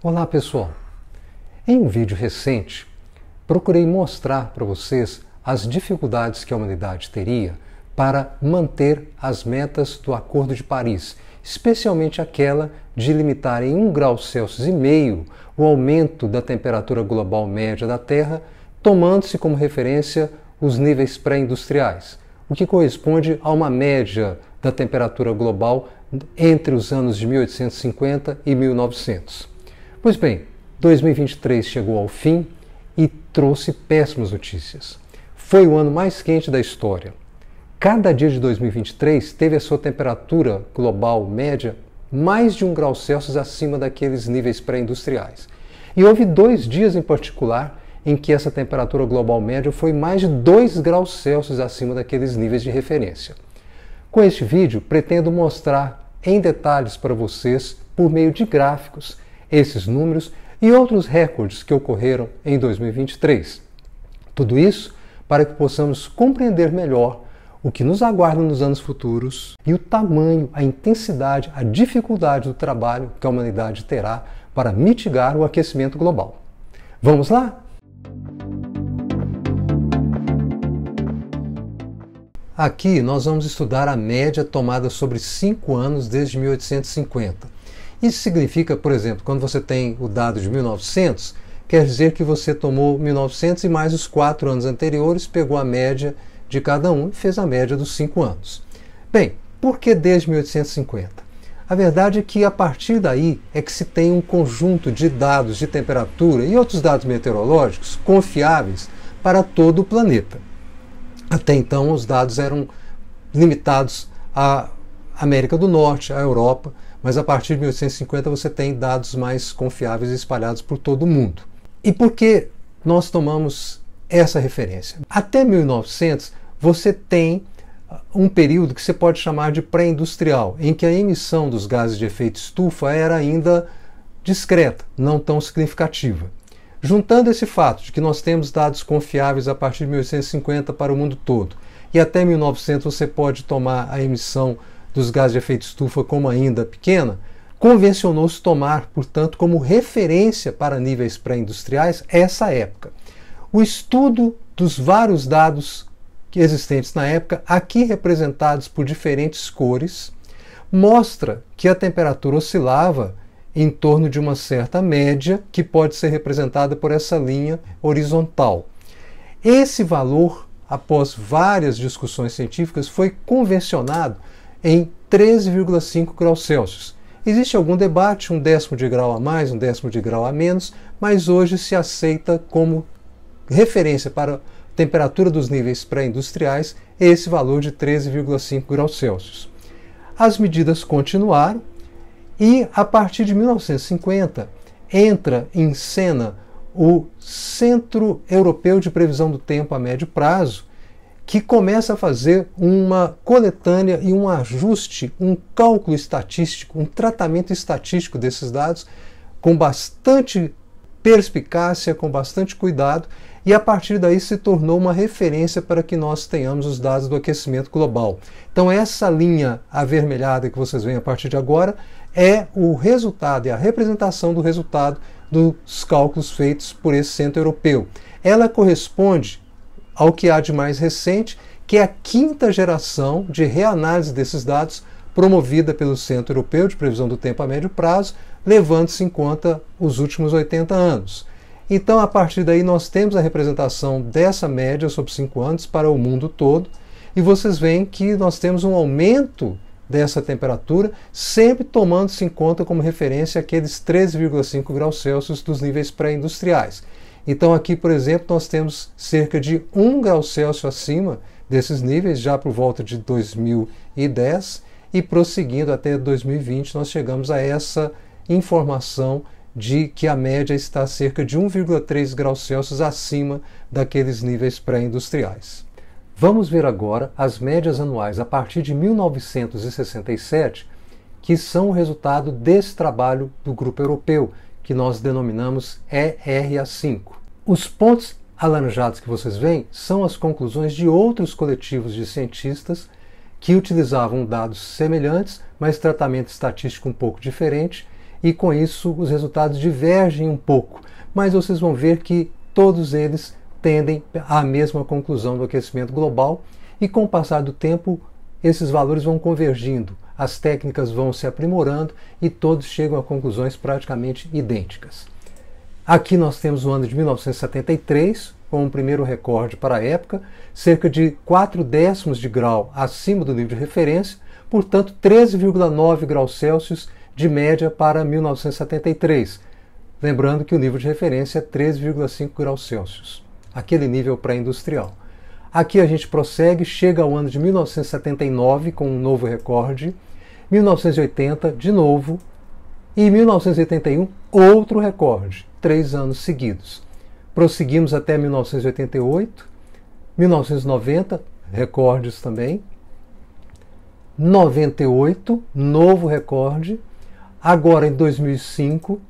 Olá pessoal! Em um vídeo recente, procurei mostrar para vocês as dificuldades que a humanidade teria para manter as metas do Acordo de Paris, especialmente aquela de limitar em 1,5 grau Celsius o aumento da temperatura global média da Terra, tomando-se como referência os níveis pré-industriais, o que corresponde a uma média da temperatura global entre os anos de 1850 e 1900. Pois bem, 2023 chegou ao fim e trouxe péssimas notícias. Foi o ano mais quente da história. Cada dia de 2023 teve a sua temperatura global média mais de 1 grau Celsius acima daqueles níveis pré-industriais. E houve 2 dias em particular em que essa temperatura global média foi mais de 2 graus Celsius acima daqueles níveis de referência. Com este vídeo, pretendo mostrar em detalhes para vocês, por meio de gráficos, esses números e outros recordes que ocorreram em 2023. Tudo isso para que possamos compreender melhor o que nos aguarda nos anos futuros e o tamanho, a intensidade, a dificuldade do trabalho que a humanidade terá para mitigar o aquecimento global. Vamos lá? Aqui nós vamos estudar a média tomada sobre 5 anos desde 1850. Isso significa, por exemplo, quando você tem o dado de 1900, quer dizer que você tomou 1900 e mais os 4 anos anteriores, pegou a média de cada um e fez a média dos 5 anos. Bem, por que desde 1850? A verdade é que a partir daí é que se tem um conjunto de dados de temperatura e outros dados meteorológicos confiáveis para todo o planeta. Até então os dados eram limitados à América do Norte, à Europa, mas a partir de 1850 você tem dados mais confiáveis espalhados por todo o mundo. E por que nós tomamos essa referência? Até 1900 você tem um período que você pode chamar de pré-industrial, em que a emissão dos gases de efeito estufa era ainda discreta, não tão significativa. Juntando esse fato de que nós temos dados confiáveis a partir de 1850 para o mundo todo, e até 1900 você pode tomar a emissão dos gases de efeito estufa como ainda pequena, convencionou-se tomar, portanto, como referência para níveis pré-industriais essa época. O estudo dos vários dados existentes na época, aqui representados por diferentes cores, mostra que a temperatura oscilava em torno de uma certa média, que pode ser representada por essa linha horizontal. Esse valor, após várias discussões científicas, foi convencionado em 13,5 graus Celsius. Existe algum debate, 1/10 de grau a mais, 1/10 de grau a menos, mas hoje se aceita como referência para a temperatura dos níveis pré-industriais esse valor de 13,5 graus Celsius. As medidas continuaram e, a partir de 1950, entra em cena o Centro Europeu de Previsão do Tempo a Médio Prazo, que começa a fazer uma coletânea e um ajuste, um cálculo estatístico, um tratamento estatístico desses dados com bastante perspicácia, com bastante cuidado, e a partir daí se tornou uma referência para que nós tenhamos os dados do aquecimento global. Então essa linha avermelhada que vocês veem a partir de agora é o resultado, é a representação do resultado dos cálculos feitos por esse centro europeu. Ela corresponde ao que há de mais recente, que é a 5ª geração de reanálise desses dados promovida pelo Centro Europeu de Previsão do Tempo a Médio Prazo, levando-se em conta os últimos 80 anos. Então, a partir daí, nós temos a representação dessa média sobre 5 anos para o mundo todo, e vocês veem que nós temos um aumento dessa temperatura, sempre tomando-se em conta como referência aqueles 13,5 graus Celsius dos níveis pré-industriais. Então aqui, por exemplo, nós temos cerca de 1 grau Celsius acima desses níveis, já por volta de 2010, e prosseguindo até 2020, nós chegamos a essa informação de que a média está cerca de 1,3 graus Celsius acima daqueles níveis pré-industriais. Vamos ver agora as médias anuais a partir de 1967, que são o resultado desse trabalho do Grupo Europeu, que nós denominamos ERA5. Os pontos alaranjados que vocês veem são as conclusões de outros coletivos de cientistas que utilizavam dados semelhantes, mas tratamento estatístico um pouco diferente, e com isso os resultados divergem um pouco, mas vocês vão ver que todos eles tendem à mesma conclusão do aquecimento global e com o passar do tempo esses valores vão convergindo, as técnicas vão se aprimorando e todos chegam a conclusões praticamente idênticas. Aqui nós temos o ano de 1973, com o primeiro recorde para a época, cerca de 0,4 de grau acima do nível de referência, portanto 13,9 graus Celsius de média para 1973. Lembrando que o nível de referência é 13,5 graus Celsius, aquele nível pré-industrial. Aqui a gente prossegue, chega ao ano de 1979 com um novo recorde, 1980 de novo e 1981 outro recorde, 3 anos seguidos. Prosseguimos até 1988, 1990, recordes também, 98, novo recorde, agora em 2005,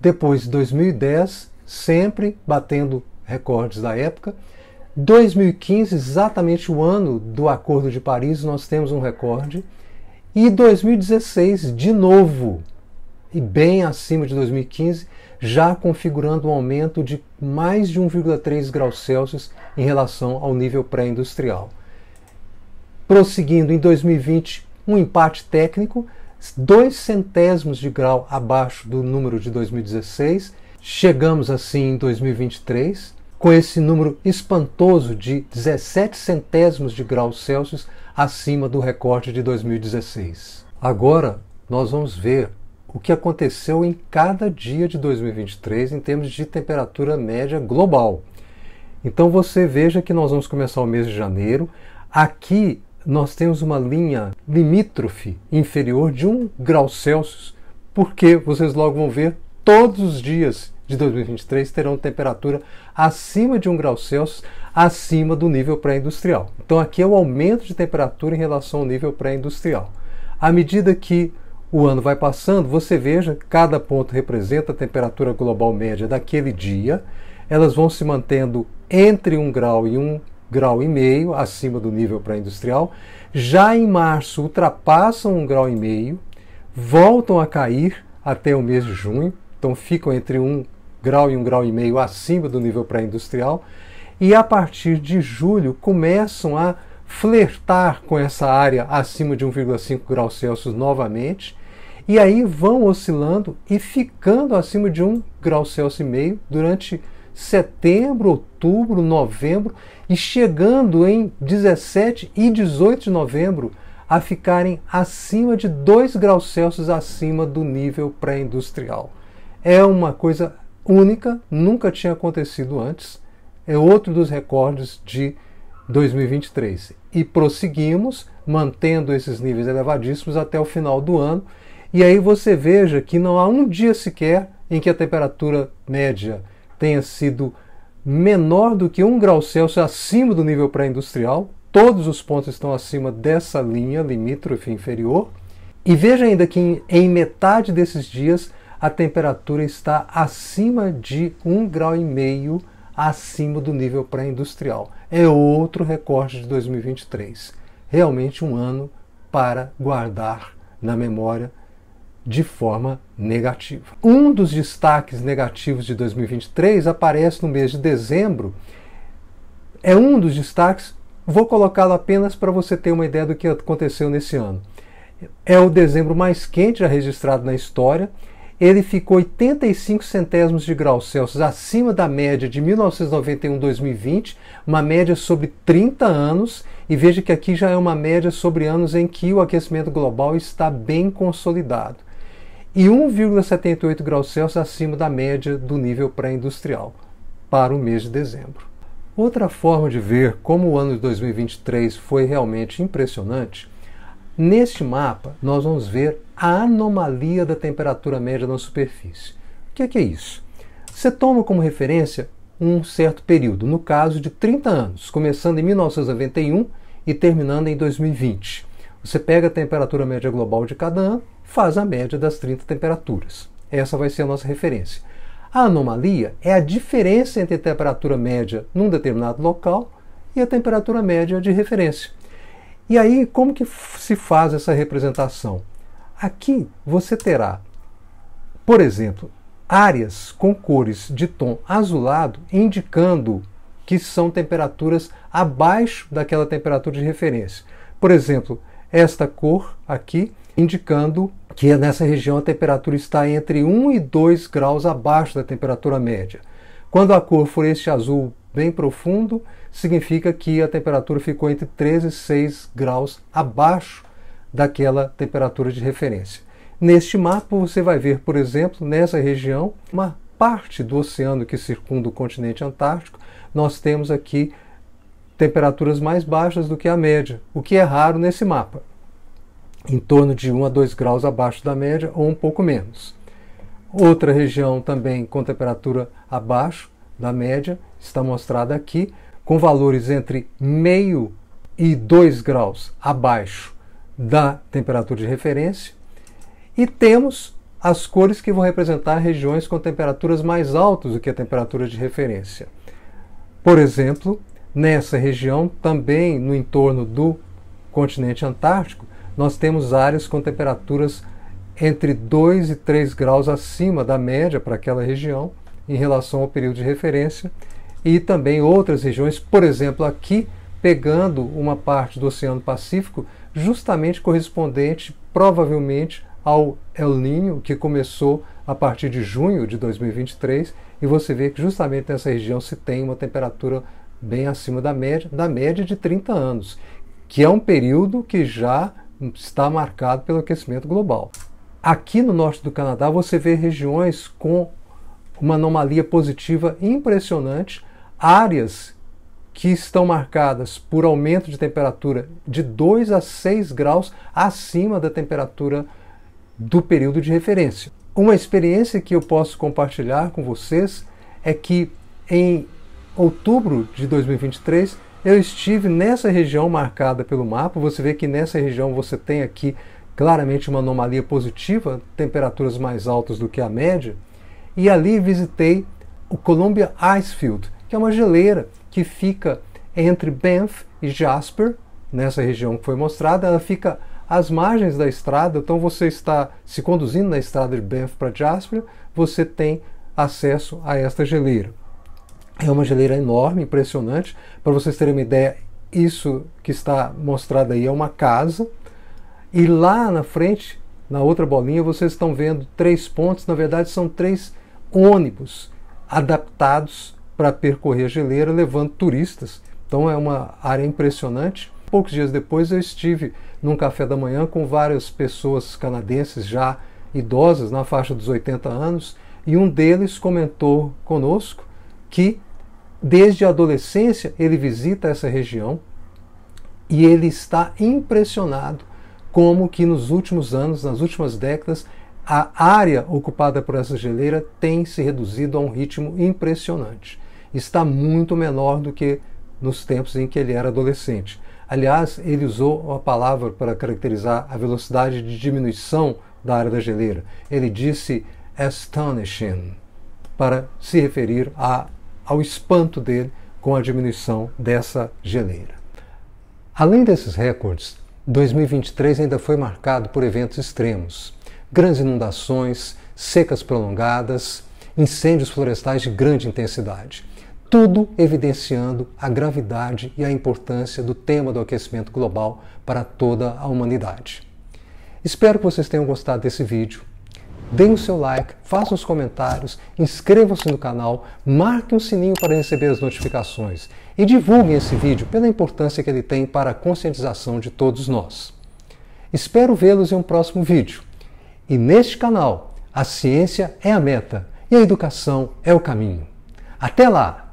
depois de 2010, sempre batendo recordes da época, 2015, exatamente o ano do Acordo de Paris, nós temos um recorde, e 2016, de novo, e bem acima de 2015, já configurando um aumento de mais de 1,3 graus Celsius em relação ao nível pré-industrial. Prosseguindo em 2020, um empate técnico, 0,02 de grau abaixo do número de 2016. Chegamos assim em 2023, com esse número espantoso de 0,17 de graus Celsius acima do recorde de 2016. Agora nós vamos ver o que aconteceu em cada dia de 2023 em termos de temperatura média global. Então você veja que nós vamos começar o mês de janeiro. Aqui nós temos uma linha limítrofe inferior de 1 grau Celsius, porque vocês logo vão ver todos os dias de 2023 terão temperatura acima de 1 grau Celsius, acima do nível pré-industrial. Então aqui é o aumento de temperatura em relação ao nível pré-industrial. À medida que o ano vai passando, você veja, cada ponto representa a temperatura global média daquele dia. Elas vão se mantendo entre 1 grau e 1,5 grau acima do nível pré-industrial. Já em março ultrapassam 1,5 grau, voltam a cair até o mês de junho, então ficam entre 1 grau e 1,5 grau acima do nível pré-industrial. E a partir de julho começam a flertar com essa área acima de 1,5 graus Celsius novamente, e aí vão oscilando e ficando acima de 1,5 grau Celsius durante setembro, outubro, novembro, e chegando em 17 e 18 de novembro a ficarem acima de 2 graus Celsius acima do nível pré-industrial. É uma coisa única, nunca tinha acontecido antes, é outro dos recordes de 2023. E prosseguimos, mantendo esses níveis elevadíssimos até o final do ano. E aí você veja que não há um dia sequer em que a temperatura média tenha sido menor do que 1 grau Celsius acima do nível pré-industrial. Todos os pontos estão acima dessa linha limítrofe inferior. E veja ainda que em metade desses dias a temperatura está acima de 1,5 grau acima do nível pré-industrial. É outro recorde de 2023. Realmente um ano para guardar na memória de forma negativa. Um dos destaques negativos de 2023 aparece no mês de dezembro. É um dos destaques, vou colocá-lo apenas para você ter uma ideia do que aconteceu nesse ano. É o dezembro mais quente já registrado na história. Ele ficou 85 centésimos de graus Celsius acima da média de 1991-2020, uma média sobre 30 anos, e veja que aqui já é uma média sobre anos em que o aquecimento global está bem consolidado. E 1,78 graus Celsius acima da média do nível pré-industrial para o mês de dezembro. Outra forma de ver como o ano de 2023 foi realmente impressionante, neste mapa nós vamos ver a anomalia da temperatura média na superfície. O que é isso? Você toma como referência um certo período, no caso de 30 anos, começando em 1991 e terminando em 2020. Você pega a temperatura média global de cada ano, faz a média das 30 temperaturas. Essa vai ser a nossa referência. A anomalia é a diferença entre a temperatura média num determinado local e a temperatura média de referência. E aí, como que se faz essa representação? Aqui você terá Por exemplo, áreas com cores de tom azulado indicando que são temperaturas abaixo daquela temperatura de referência. Por exemplo, esta cor aqui indicando que nessa região a temperatura está entre 1 e 2 graus abaixo da temperatura média. Quando a cor for este azul bem profundo, significa que a temperatura ficou entre 3 e 6 graus abaixo daquela temperatura de referência. Neste mapa você vai ver, por exemplo, nessa região, uma parte do oceano que circunda o continente antártico, nós temos aqui temperaturas mais baixas do que a média, o que é raro nesse mapa, em torno de 1 a 2 graus abaixo da média ou um pouco menos. Outra região também com temperatura abaixo da média está mostrada aqui, com valores entre 0,5 e 2 graus abaixo da temperatura de referência. E temos as cores que vão representar regiões com temperaturas mais altas do que a temperatura de referência. Por exemplo, nessa região, também no entorno do continente antártico, nós temos áreas com temperaturas entre 2 e 3 graus acima da média para aquela região, em relação ao período de referência, e também outras regiões, por exemplo, aqui, pegando uma parte do Oceano Pacífico, justamente correspondente, provavelmente, ao El Niño, que começou a partir de junho de 2023, e você vê que justamente nessa região se tem uma temperatura bem acima da média de 30 anos, que é um período que já está marcado pelo aquecimento global. Aqui no norte do Canadá você vê regiões com uma anomalia positiva impressionante, áreas que estão marcadas por aumento de temperatura de 2 a 6 graus acima da temperatura do período de referência. Uma experiência que eu posso compartilhar com vocês é que em outubro de 2023 eu estive nessa região marcada pelo mapa. Você vê que nessa região você tem aqui claramente uma anomalia positiva, temperaturas mais altas do que a média, e ali visitei o Columbia Icefield, que é uma geleira que fica entre Banff e Jasper, nessa região que foi mostrada. Ela fica às margens da estrada, então você está se conduzindo na estrada de Banff para Jasper, você tem acesso a esta geleira. É uma geleira enorme, impressionante. Para vocês terem uma ideia, isso que está mostrado aí é uma casa, e lá na frente, na outra bolinha, vocês estão vendo 3 pontos, na verdade são 3 ônibus adaptados para percorrer a geleira, levando turistas. Então é uma área impressionante. Poucos dias depois eu estive num café da manhã com várias pessoas canadenses já idosas, na faixa dos 80 anos, e um deles comentou conosco que desde a adolescência ele visita essa região e ele está impressionado como que nos últimos anos, nas últimas décadas, a área ocupada por essa geleira tem se reduzido a um ritmo impressionante. Está muito menor do que nos tempos em que ele era adolescente. Aliás, ele usou a palavra para caracterizar a velocidade de diminuição da área da geleira. Ele disse astonishing, para se referir ao espanto dele com a diminuição dessa geleira. Além desses recordes, 2023 ainda foi marcado por eventos extremos. Grandes inundações, secas prolongadas, incêndios florestais de grande intensidade. Tudo evidenciando a gravidade e a importância do tema do aquecimento global para toda a humanidade. Espero que vocês tenham gostado desse vídeo. Deem o seu like, façam os comentários, inscrevam-se no canal, marquem o sininho para receber as notificações e divulguem esse vídeo pela importância que ele tem para a conscientização de todos nós. Espero vê-los em um próximo vídeo. E neste canal, a ciência é a meta e a educação é o caminho. Até lá!